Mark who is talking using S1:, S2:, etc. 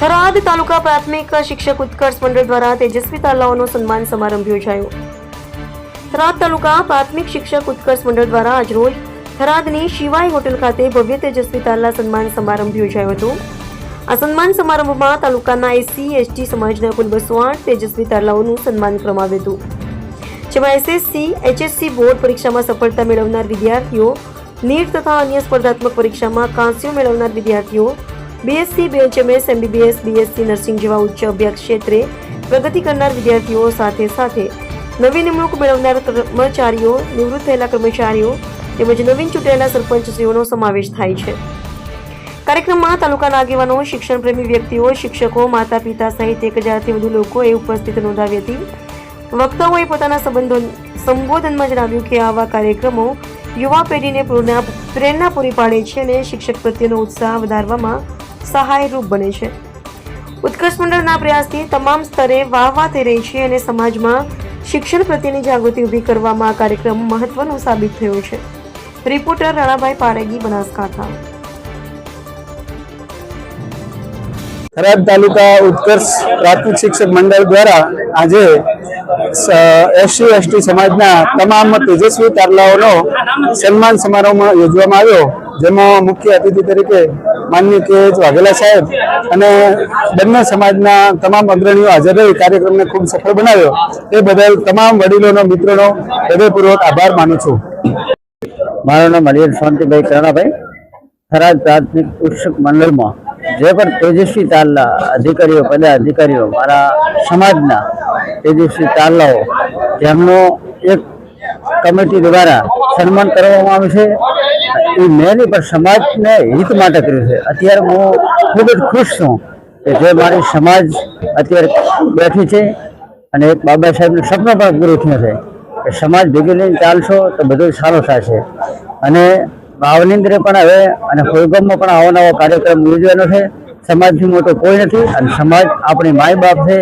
S1: થરાદ તાલુકા પ્રાથમિક શિક્ષક ઉત્કર્ષ મંડળ દ્વારા તેજસ્વી તાલાઓનો સન્માન સમારંભ યોજાયો। થરાદ તાલુકા પ્રાથમિક શિક્ષક ઉત્કર્ષ મંડળ દ્વારા આજરોજ થરાદની શિવાય હોટેલ ખાતે ભવ્ય તેજસ્વી તાલા સન્માન સમારંભ યોજાયો હતો। આ સન્માન સમારંભમાં તાલુકાના SC/ST સમાજના કુલ 208 તેજસ્વી તાલાઓનું સન્માન કરવામાં આવ્યું હતું, જેમાં SSC/HSC બોર્ડ પરીક્ષામાં સફળતા મેળવનાર વિદ્યાર્થીઓ, નીટ તથા અન્ય સ્પર્ધાત્મક પરીક્ષામાં કાંસ્યો મેળવનાર વિદ્યાર્થીઓ, BSc, BHMS, MBBS, BSc nursing જેવા ઉચ્ચ અભ્યાસ ક્ષેત્રે પ્રગતિ કરનાર વિદ્યાર્થીઓ સાથે સાથે નવી નિમણૂક મેળવનાર કર્મચારીઓ, નિવૃત્ત થયેલા કર્મચારીઓ તેમજ નવીન ચૂંટાયેલા સરપંચશ્રીઓનો સમાવેશ થાય છે। કાર્યક્રમમાં તાલુકાના આગેવાનો, શિક્ષણ પ્રેમી વ્યક્તિઓ, શિક્ષકો, માતા પિતા સહિત 1000થી વધુ લોકોએ ઉપસ્થિતિ નોંધાવી હતી। વક્તાઓએ પોતાના સંબોધનમાં જણાવ્યું કે આવા કાર્યક્રમો યુવા પેઢીને પ્રેરણા પૂરી પાડે છે અને શિક્ષક પ્રત્યેનો ઉત્સાહ વધારવામાં સહાયરૂપ બને છે। ઉત્કર્ષ મંડળના પ્રયાસથી તમામ સ્તરે વાહ થઈ રહી છે અને સમાજમાં શિક્ષણ પ્રત્યેની જાગૃતિ ઊભી કરવામાં આ કાર્યક્રમ મહત્વનો સાબિત થયો છે। રિપોર્ટર રાણાભાઈ પારેગી, બનાસકાંઠા।
S2: થરાદ તાલુકા ઉત્કર્ષ પ્રાથમિક શિક્ષક મંડળ દ્વારા આજે SC/ST સમાજના તમામ તેજસ્વી તારલાઓનો સન્માન સમારોહ યોજવામાં આવ્યો, જેમાં મુખ્ય અતિથિ તરીકે માનનીય KH વાઘેલા સાહેબ અને બંને સમાજના તમામ અગ્રણીઓ હાજર રહી કાર્યક્રમને ખૂબ સફળ બનાવ્યો। તે બદલ તમામ વડીલોનો, મિત્રોનો હૃદયપૂર્વક આભાર માનું છું।
S3: મારું નામ હરિહર શાંતિભાઈ કરણાભાઈ। થરાદ પ્રાથમિક શિક્ષક મંડળમાં જે પણ તેજસ્વી તારલા અધિકારીઓ, પદાધિકારીઓ, મારા સમાજના તેજસ્વી તારલાઓ, જેમનો એક કમિટી દ્વારા સન્માન કરવામાં આવે છે, એ મેં નહીં પણ સમાજને હિત માટે કર્યું છે। અત્યારે હું ખૂબ જ ખુશ છું કે જે મારી સમાજ અત્યારે બેઠી છે અને એક બાબા સાહેબનું સપનું પણ પૂરું થયું છે કે સમાજ ભેગી લઈને ચાલશો તો બધું સારું થશે। અને ભાવની અંદર પણ હવે અને હોલગામમાં પણ આવો નવો કાર્યક્રમ યોજવાનો છે। સમાજથી મોટો કોઈ નથી અને સમાજ આપણી માય બાપ છે।